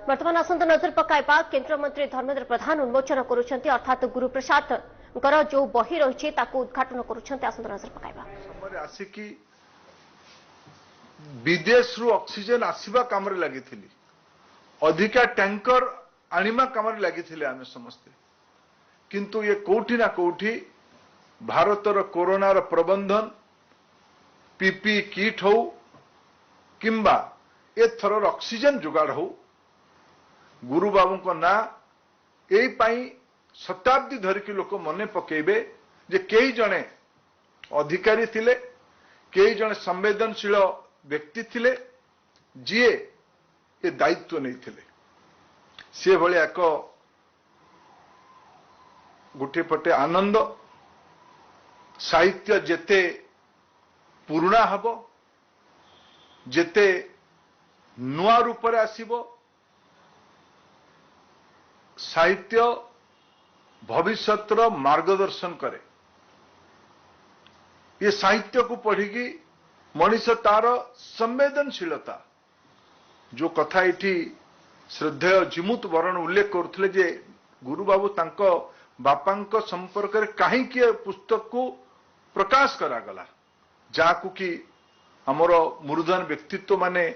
वर्तमान आसंत नजर पकाइबा केंद्र मंत्री धर्मेंद्र प्रधान उन्मोचन करुछंती अर्थात गुरुप्रसाद जो बही रही उद्घाटन करुछंती आसंत नजर पकाइबा समय आसिकी विदेश रु ऑक्सीजन आसीबा काम रे लागिथिली अधिका टैंकर आनिमा काम रे लागिथिले आमे समस्ते किंतु ये कोठी ना कोठी भारतर कोरोना रो प्रबंधन पीपी किट हो किंबा एथर ऑक्सीजन जुगाड़ हो गुरु बाबू को ना एई पाई शताब्दी धरिकी लोक मने पकेबे जे कई जने अधिकारी थिले कई जने संवेदनशील व्यक्ति थिले जिए ए दायित्व नहीं थिले से भले एक गोटे पटे आनंद साहित्य जेते पुराना हबो जेते नुआ रूप रे आसीबो साहित्य भविष्यतर मार्गदर्शन करे ये साहित्य को पढ़ी मनीष तार संवेदनशीलता जो कथा इठी श्रद्धेय जिमुत वरण उल्लेख करथले जे गुरु बाबू तांको बापांको संपर्क रे काहे कि पुस्तक को प्रकाश करागला जाकु कि हमर मुरुधन व्यक्तित्व माने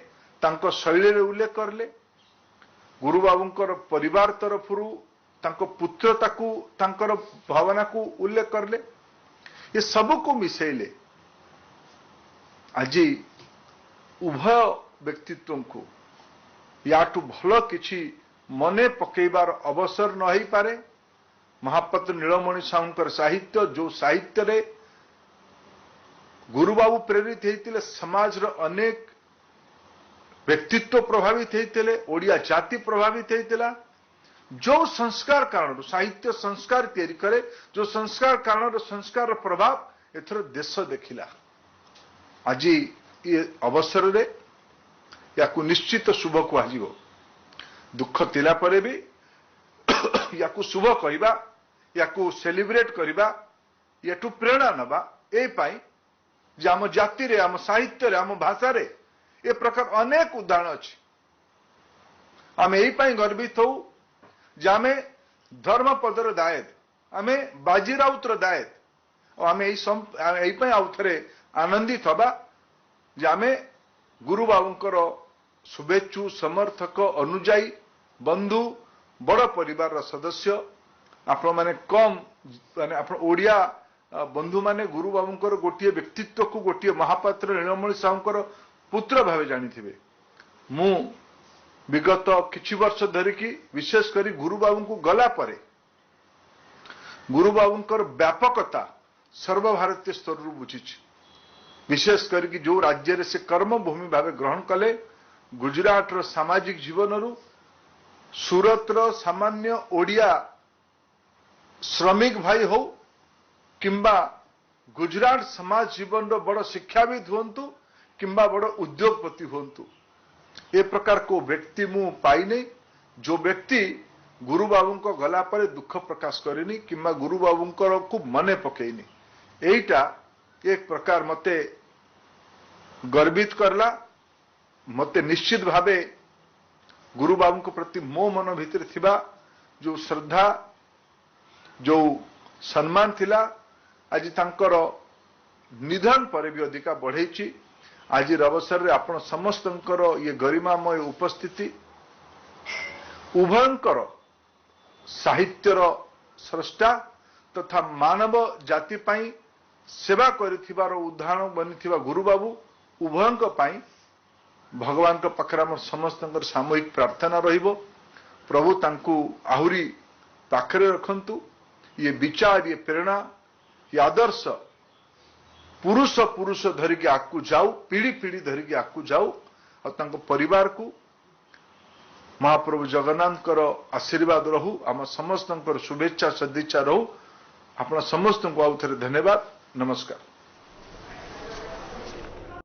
तांको शैली रे उल्लेख करले गुरु बाबूंकर परिवार तरफरु तांको पुत्रता को तांकर भावना को उल्लेख करले ये सब को मिसेले आज उभय व्यक्तित्व को याटू भल किछि मने पकेबार अवसर न होई पारे महापात्र नीलमणि साहुंकर साहित्य जो साहित्य रे गुरु बाबू प्रेरित होते समाज रो अनेक व्यक्तित्व प्रभावित होते ओडिया जाति प्रभावित होता जो संस्कार कारण साहित्य संस्कार तैयारी करे जो संस्कार कारण संस्कार प्रभाव एथर देश देखिला आज ये अवसर रे याकु निश्चित शुभ कहजिवो दुख तिला परे भी याकु शुभ कहबा याकु सेलिब्रेट करबा याटू प्रेरणा नबा ए पाई जे आम जाति रे आम साहित्य रे आम भाषा रे ए प्रकार अनेक उदाहरण अच्छे आम यही पाई गर्वित हो जे आमे धर्मपदर दायद आमे बाजीराउतर दायद और आमे यही पाई आउ थरे आनंदित हबा जे आमे गुरु बाबूंकर शुभेच्छु समर्थक अनुजाई बंधु बड़ परिवार सदस्य आपण माने कम माने आपण ओडिया बंधु माने गुरु बाबूंकर गोटिए व्यक्तित्व को गोटिए महापात्र नीलमणि साहुंकर पुत्र भावे जानी मु विगत किछि वर्ष धरिकी विशेष करी गुरु बाबू को गला परे गुरु बाबूंकर व्यापकता सर्वभारतीय स्तर रु बुझी विशेष करी जो राज्य रे से कर्मभूमि भावे ग्रहण कले गुजरात रो सामाजिक जीवन रु सूरत रो सामान्य ओडिया श्रमिक भाई हो किंबा गुजरात समाज जीवन रो बड़ शिक्षाविद हुंतु किंबा बड़ उद्योगपति हुंतु ए प्रकार को व्यक्ति मु पाई नहीं जो व्यक्ति गुरु बाबू को गला पर दुख प्रकाश करेनी किंबा गुरु बाबू को मने पकेनी एटा एक प्रकार मते गर्वित करला मते निश्चित भावे गुरु बाबू को प्रति मो मन भीतर थिबा जो श्रद्धा जो सम्मान थिला आज तांकर निधन पर भी अधिका बढ़ेची आज अवसर रे आपण समस्तंकर ये गरिमामय उपस्थिति उभयंकर साहित्यर स्रष्टा तथा मानव जाति पाई सेवा करिथिबार उदाहरण बनिथिबा गुरु बाबू उभयंक पाई भगवान का पाखरे आम समस्तंकर सामूहिक प्रार्थना रहिबो प्रभु तांकु आहुरी पाखरे रखंतु ये विचार ये प्रेरणा ये आदर्श पुरुष पुरुष धरिकी आगू जाऊ पीढ़ी पीढ़ी धरिकी आगू जाऊ और परिवार को महाप्रभु जगन्नाथ आशीर्वाद रहू आम समस्त शुभेच्छा सदिच्छा रहू आप समस्त को आउ थे धन्यवाद नमस्कार।